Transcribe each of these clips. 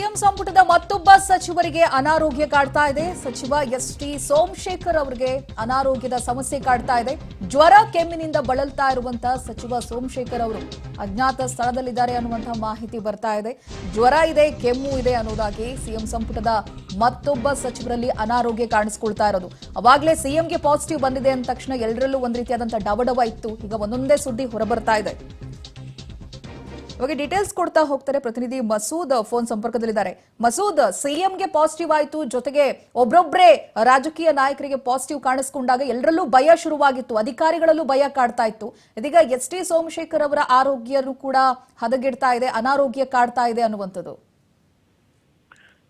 CM ಸಂಪುಟದ ಮತ್ತೊಬ್ಬ ಸಚಿವರಿಗೆ ಅನಾರೋಗ್ಯ ಕಾಡ್ತಾ ಇದೆ. ಸಚಿವ ಎಸ್.ಟಿ. ಸೋಮಶೇಖರ್ ಅವರಿಗೆ ಅನಾರೋಗ್ಯದ ಸಮಸ್ಯೆ ಕಾಡ್ತಾ ಇದೆ. ಜ್ವರ ಕೆಮ್ಮಿನಿಂದ ಬಳಲ್ತಾ ಇರುವಂತಹ ಸಚಿವ ಸೋಮಶೇಖರ್ ಅವರು ಅಜ್ಞಾತ ಸ್ಥಳದಲ್ಲಿದ್ದಾರೆ ಅನ್ನುವಂತಹ ಮಾಹಿತಿ ಬರ್ತಾ ಇದೆ. ಜ್ವರ ಇದೆ, ಕೆಮ್ಮು ಇದೆ ಅನ್ನೋದಾಗಿ ಸಿಎಂ ಸಂಪುಟದ ಮತ್ತೊಬ್ಬ ಸಚಿವರಲ್ಲಿ ಅನಾರೋಗ್ಯ ಕಾಣಿಸಿಕೊಳ್ತಾ ಇರೋದು. ಅವಾಗಲೇ ಸಿಎಂಗೆ ಪಾಸಿಟಿವ್ ಬಂದಿದೆ ಅಂದ ತಕ್ಷಣ ಎಲ್ಲರಲ್ಲೂ ಒಂದ್ ರೀತಿಯಾದಂತಹ ಡವಡವ ಇತ್ತು. ಈಗ ಒಂದೊಂದೇ ಸುದ್ದಿ ಹೊರಬರ್ತಾ ಇದೆ. ಇವಾಗ ಡೀಟೇಲ್ಸ್ ಕೊಡ್ತಾ ಹೋಗ್ತಾರೆ ಪ್ರತಿನಿಧಿ ಮಸೂದ್ ಫೋನ್ ಸಂಪರ್ಕದಲ್ಲಿದ್ದಾರೆ. ಮಸೂದ್, ಸಿಎಂಗೆ ಪಾಸಿಟಿವ್ ಆಯಿತು, ಜೊತೆಗೆ ಒಬ್ಬೊಬ್ಬರೇ ರಾಜಕೀಯ ನಾಯಕರಿಗೆ ಪಾಸಿಟಿವ್ ಕಾಣಿಸ್ಕೊಂಡಾಗ ಎಲ್ಲರಲ್ಲೂ ಭಯ ಶುರುವಾಗಿತ್ತು, ಅಧಿಕಾರಿಗಳಲ್ಲೂ ಭಯ ಕಾಡ್ತಾ ಇತ್ತು. ಇದೀಗ ಎಸ್.ಟಿ. ಸೋಮಶೇಖರ್ ಅವರ ಆರೋಗ್ಯನೂ ಕೂಡ ಹದಗೆಡ್ತಾ ಇದೆ, ಅನಾರೋಗ್ಯ ಕಾಡ್ತಾ ಇದೆ ಅನ್ನುವಂಥದ್ದು.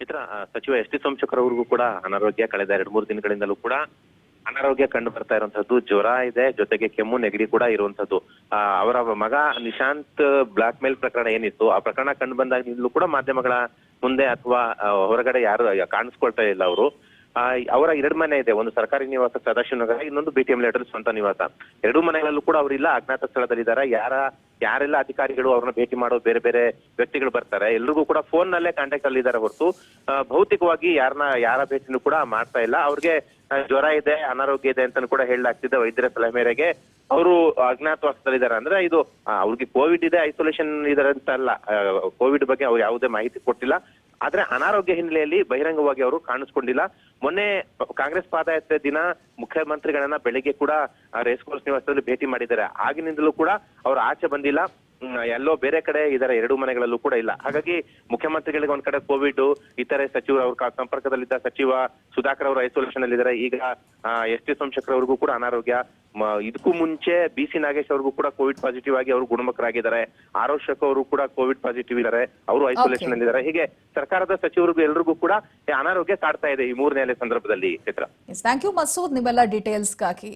ಇತರ ಸಚಿವ ಎಸ್.ಟಿ. ಸೋಮಶೇಖರ್ ಅವ್ರಿಗೂ ಕೂಡ ಅನಾರೋಗ್ಯ ಕಳೆದ 2-3 ದಿನಗಳಿಂದಲೂ ಕೂಡ ಅನಾರೋಗ್ಯ ಕಂಡು ಬರ್ತಾ ಇರುವಂತದ್ದು. ಜ್ವರ ಇದೆ, ಜೊತೆಗೆ ಕೆಮ್ಮು ನೆಗಡಿ ಕೂಡ ಇರುವಂತದ್ದು. ಅವರ ಮಗ ನಿಶಾಂತ್ ಬ್ಲಾಕ್ ಮೇಲ್ ಪ್ರಕರಣ ಏನಿತ್ತು, ಆ ಪ್ರಕರಣ ಕಂಡು ಬಂದಾಗಿಂದಲೂ ಕೂಡ ಮಾಧ್ಯಮಗಳ ಮುಂದೆ ಅಥವಾ ಹೊರಗಡೆ ಯಾರು ಕಾಣಿಸ್ಕೊಳ್ತಾ ಇಲ್ಲ ಅವರು. ಅವರ 2 ಮನೆ ಇದೆ, ಒಂದು ಸರ್ಕಾರಿ ನಿವಾಸ ಸದಾಶಿವನಗರ, ಇನ್ನೊಂದು BTM ಲೇಟರ್ ಸ್ವಂತ ನಿವಾಸ. 2 ಮನೆಗಳಲ್ಲೂ ಕೂಡ ಅವರಿಲ್ಲ, ಅಜ್ಞಾತ ಸ್ಥಳದಲ್ಲಿದ್ದಾರೆ. ಯಾರೆಲ್ಲ ಅಧಿಕಾರಿಗಳು ಅವ್ರನ್ನ ಭೇಟಿ ಮಾಡೋ ಬೇರೆ ಬೇರೆ ವ್ಯಕ್ತಿಗಳು ಬರ್ತಾರೆ, ಎಲ್ರಿಗೂ ಕೂಡ ಫೋನ್ ನಲ್ಲೇ ಕಾಂಟ್ಯಾಕ್ಟ್ ಅಲ್ಲಿ ಇದ್ದಾರೆ ಹೊರತು ಭೌತಿಕವಾಗಿ ಯಾರ ಭೇಟಿನೂ ಕೂಡ ಮಾಡ್ತಾ ಇಲ್ಲ. ಅವ್ರಿಗೆ ಜ್ವರ ಇದೆ, ಅನಾರೋಗ್ಯ ಇದೆ ಅಂತ ಕೂಡ ಹೇಳಲಾಗ್ತಿದೆ. ವೈದ್ಯರ ಸಲಹೆ ಮೇರೆಗೆ ಅವರು ಅಜ್ಞಾತವಾಸದಲ್ಲಿದ್ದಾರೆ. ಅಂದ್ರೆ ಇದು ಅವ್ರಿಗೆ ಕೋವಿಡ್ ಇದೆ, ಐಸೋಲೇಷನ್ ಇದಾರೆ ಅಂತ ಅಲ್ಲ, ಕೋವಿಡ್ ಬಗ್ಗೆ ಅವ್ರು ಯಾವುದೇ ಮಾಹಿತಿ ಕೊಟ್ಟಿಲ್ಲ. ಆದ್ರೆ ಅನಾರೋಗ್ಯ ಹಿನ್ನೆಲೆಯಲ್ಲಿ ಬಹಿರಂಗವಾಗಿ ಅವರು ಕಾಣಿಸ್ಕೊಂಡಿಲ್ಲ. ಮೊನ್ನೆ ಕಾಂಗ್ರೆಸ್ ಪಾದಯಾತ್ರೆ ದಿನ ಮುಖ್ಯಮಂತ್ರಿಗಳನ್ನ ಬೆಳಿಗ್ಗೆ ಕೂಡ ರೇಸ್ ಕೋರ್ಸ್ ನಿವಾಸದಲ್ಲಿ ಭೇಟಿ ಮಾಡಿದ್ದಾರೆ. ಆಗಿನಿಂದಲೂ ಕೂಡ ಅವ್ರು ಆಚೆ ಬಂದಿಲ್ಲ, ಎಲ್ಲೋ ಬೇರೆ ಕಡೆ ಇದಾರೆ, 2 ಮನೆಗಳಲ್ಲೂ ಕೂಡ ಇಲ್ಲ. ಹಾಗಾಗಿ ಮುಖ್ಯಮಂತ್ರಿಗಳಿಗೆ ಒಂದ್ ಕಡೆ ಕೋವಿಡ್, ಇತರೆ ಸಚಿವರು ಅವ್ರ ಸಂಪರ್ಕದಲ್ಲಿದ್ದ ಸಚಿವ ಸುಧಾಕರ್ ಅವರು ಐಸೋಲೇಷನ್ ಅಲ್ಲಿ ಇದ್ದಾರೆ. ಈಗ ಎಸ್.ಟಿ. ಸೋಮಶೇಖರ್ ಅವ್ರಿಗೂ ಕೂಡ ಅನಾರೋಗ್ಯ. ಇದಕ್ಕೂ ಮುಂಚೆ BC ನಾಗೇಶ್ ಅವ್ರಿಗೂ ಕೂಡ ಕೋವಿಡ್ ಪಾಸಿಟಿವ್ ಆಗಿ ಅವರು ಗುಣಮುಖರಾಗಿದ್ದಾರೆ. ಆರೋಗ್ಯಕ ಅವರು ಕೂಡ ಕೋವಿಡ್ ಪಾಸಿಟಿವ್ ಇದ್ದಾರೆ, ಅವರು ಐಸೋಲೇಷನ್ ಅಲ್ಲಿ ಇದ್ದಾರೆ. ಹೀಗೆ ಸರ್ಕಾರದ ಸಚಿವರಿಗೂ ಎಲ್ರಿಗೂ ಕೂಡ ಅನಾರೋಗ್ಯ ಕಾಡ್ತಾ ಇದೆ ಈ 3ನೇ ಅಲೆ ಸಂದರ್ಭದಲ್ಲಿ. ಚಿತ್ರ, ಥ್ಯಾಂಕ್ ಯು ಮಸೂದ್, ನಿಮ್ಮೆಲ್ಲ ಡೀಟೇಲ್ಸ್ಗಾಗಿ.